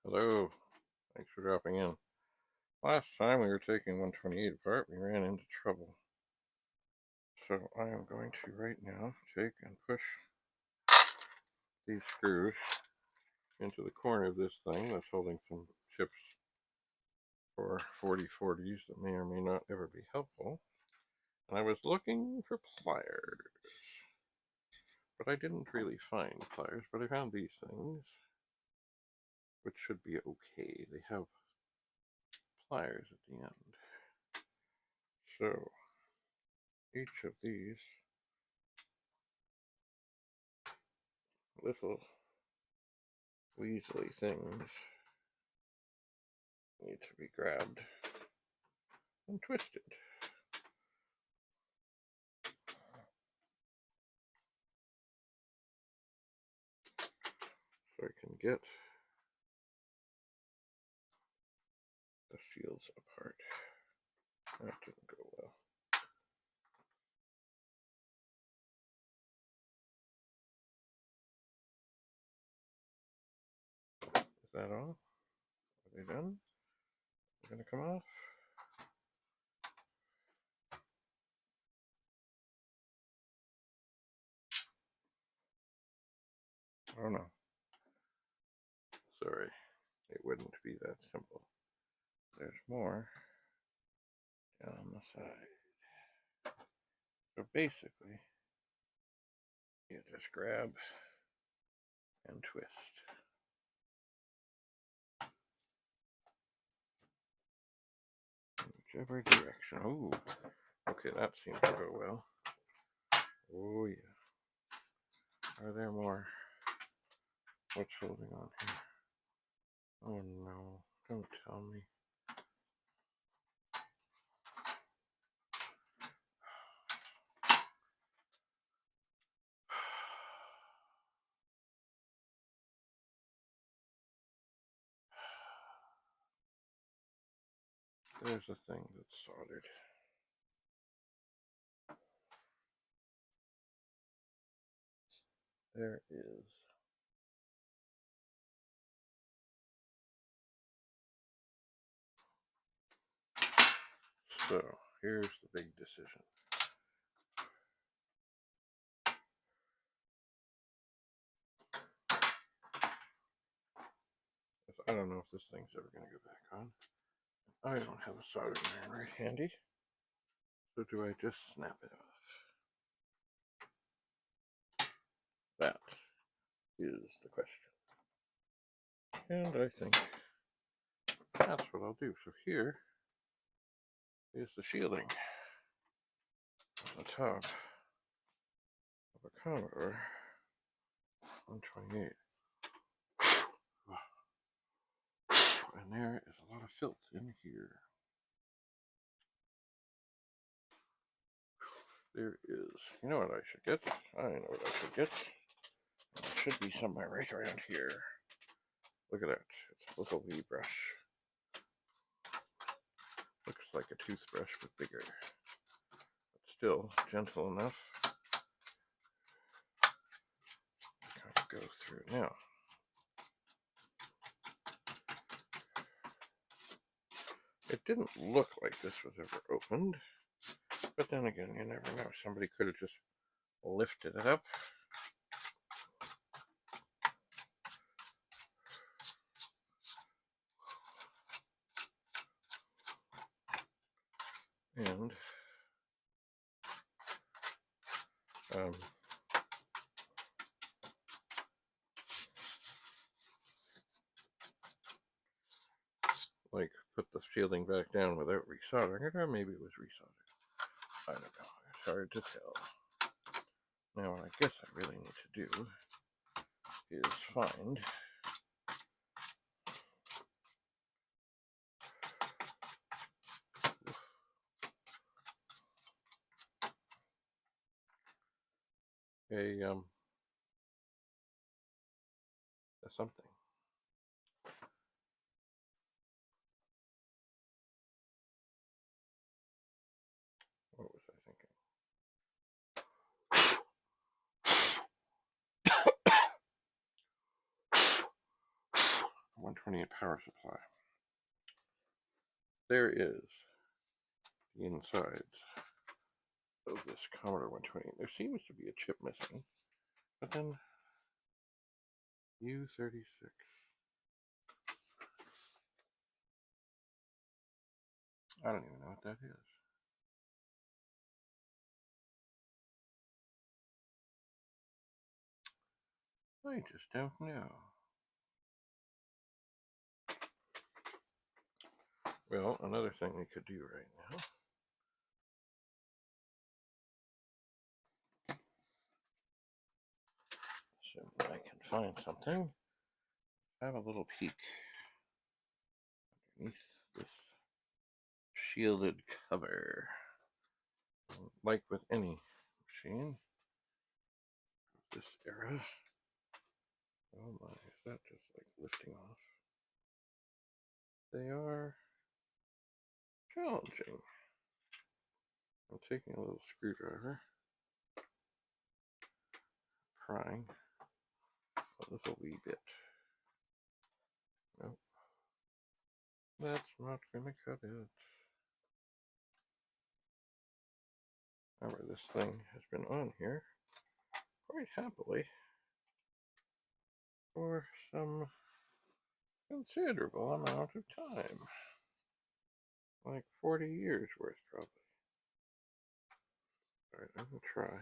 Hello, thanks for dropping in. Last time we were taking 128 apart, we ran into trouble. So I am going to right now take and push these screws into the corner of this thing that's holding some chips for 4040s that may or may not ever be helpful. And I was looking for pliers, but I didn't really find pliers, but I found these things, which should be okay. They have pliers at the end. So each of these little weaselly things need to be grabbed and twisted. So I can get the shields apart. That didn't go well. Is that all? Are they done? They're gonna come off? Oh no. Sorry, it wouldn't be that simple. There's more down the side. So basically, you just grab and twist. Whichever direction. Oh, okay, that seems to go well. Oh yeah. Are there more? What's holding on here? Oh no, don't tell me. There's a thing that's soldered. There is. So, here's the big decision. I don't know if this thing's ever going to go back on. I don't have a soldering iron right handy. So do I just snap it off? That is the question. And I think that's what I'll do. So here is the shielding on the top of a Commodore 128. And there is a lot of filth in here. There is. You know what I should get? I know what I should get. It should be somewhere right around here. Look at that. It's a little wee brush. Looks like a toothbrush, but bigger. But still gentle enough. Kind of go through now. It didn't look like this was ever opened, but then again, you never know. Somebody could have just lifted it up. And like put the shielding back down without resoldering it, or maybe it was resoldered. I don't know. It's hard to tell. Now, what I guess I really need to do is find a something. What was I thinking? 128 power supply. There is the insides of this Commodore 128. There seems to be a chip missing, but then U36. I don't even know what that is. I just don't know. Well, another thing we could do right now. So I can find something. Have a little peek underneath this shielded cover. Like with any machine of this era. Oh my, is that just like lifting off? They are challenging. I'm taking a little screwdriver, prying a little wee bit. Nope. That's not gonna cut it. Remember, this thing has been on here quite happily for some considerable amount of time. Like 40 years worth, probably. Alright, I'm gonna try.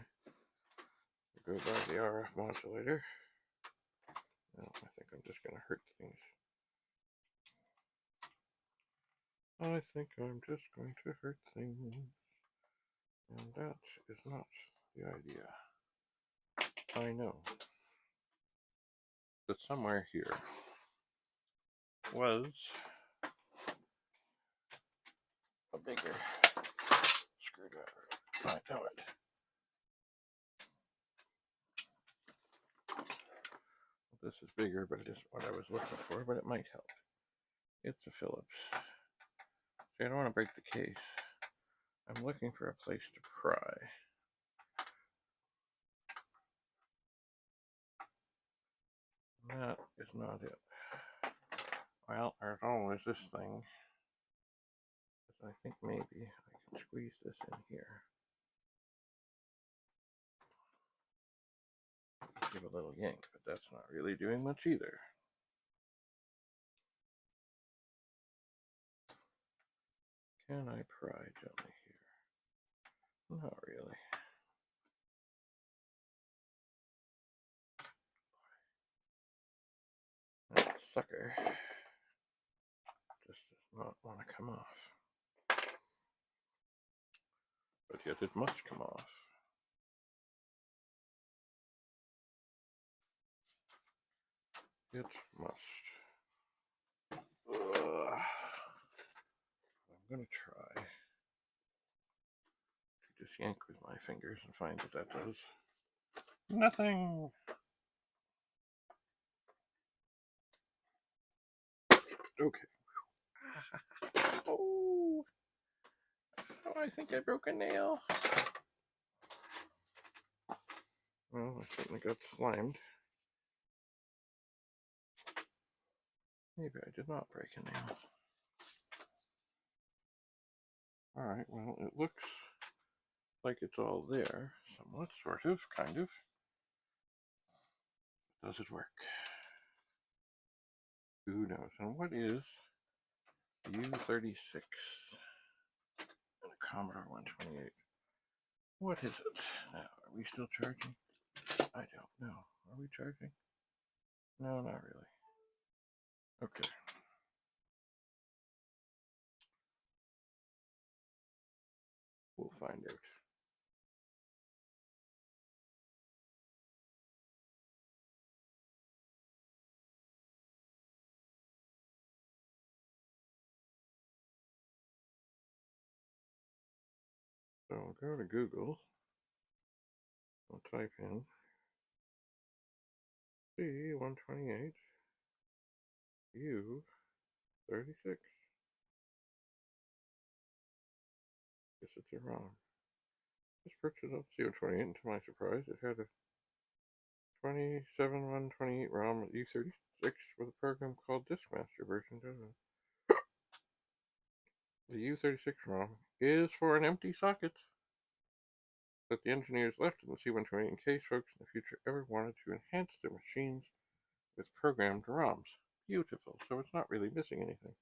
Go by the RF modulator. No, I think I'm just gonna hurt things. I think I'm just going to hurt things. And that is not the idea. I know that somewhere here was a bigger screwdriver. I know it. This is bigger, but it isn't what I was looking for, but it might help. It's a Phillips. See, I don't want to break the case. I'm looking for a place to pry. That is not it. Well, there's always this thing. I think maybe I can squeeze this in here. Give a little yank, but that's not really doing much either. Can I pry gently here? Not really. That sucker just does not want to come off. But yet it must come off. It must. Ugh. I'm going to try to just yank with my fingers and find what that does. Nothing. Okay. Oh, I think I broke a nail. Well, I certainly got slimed. Maybe I did not break a nail. Alright, well, it looks like it's all there. Somewhat, sort of, kind of. Does it work? Who knows? And what is U36 and a Commodore 128? What is it? Now, are we still charging? I don't know. Are we charging? No, not really. Okay. We'll find out. So I'll go to Google. I'll type in C128 U36. Guess it's a ROM. Just purchased up C128, and to my surprise, it had a 27128 ROM U30. 6 with a program called Diskmaster version. The U36 ROM is for an empty socket that the engineers left in the C-128 in case folks in the future ever wanted to enhance their machines with programmed ROMs. Beautiful. So it's not really missing anything.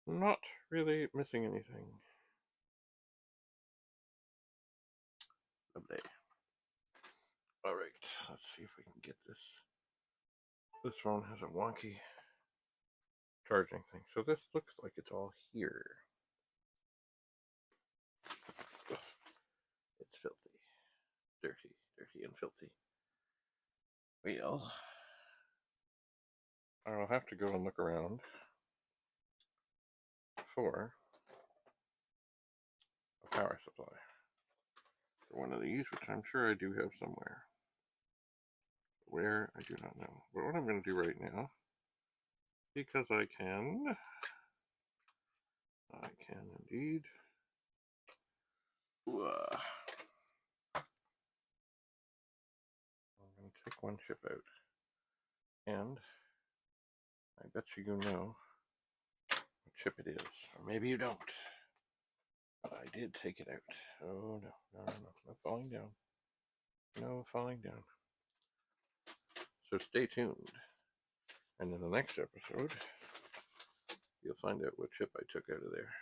Not really missing anything. Lovely. Alright, let's see if we can get this. This phone has a wonky charging thing. So this looks like it's all here. Ugh. It's filthy. Dirty and filthy. Well, I'll have to go and look around for a power supply for one of these, which I'm sure I do have somewhere. Where, I do not know. But what I'm going to do right now, because I can indeed. I'm going to take one chip out, and I bet you know what chip it is, or maybe you don't. But I did take it out. Oh no, no falling down. No falling down. So stay tuned. And in the next episode, you'll find out what chip I took out of there.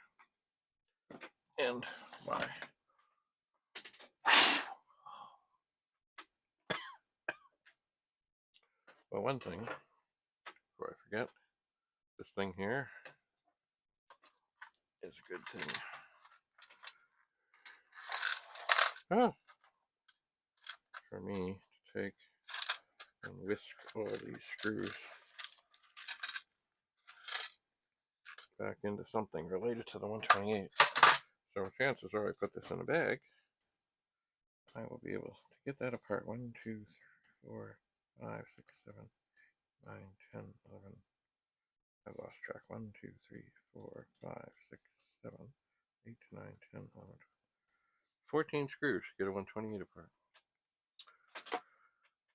And why. Well, one thing, before I forget, this thing here is a good thing. For me to take and whisk all these screws back into something related to the 128. So chances are I put this in a bag, I will be able to get that apart. 1, 2, 3, 4, 5, 6, 7, 9, 10, 11. I lost track. 1, 2, 3, 4, 5, 6, 7, 8, 9, 10, 11. 14 screws to get a 128 apart.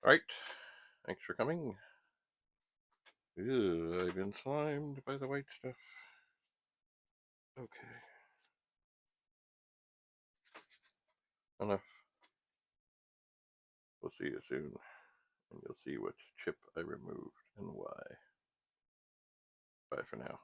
Alright, thanks for coming. Ew, I've been slimed by the white stuff. Okay. Enough. We'll see you soon, and you'll see which chip I removed and why. Bye for now.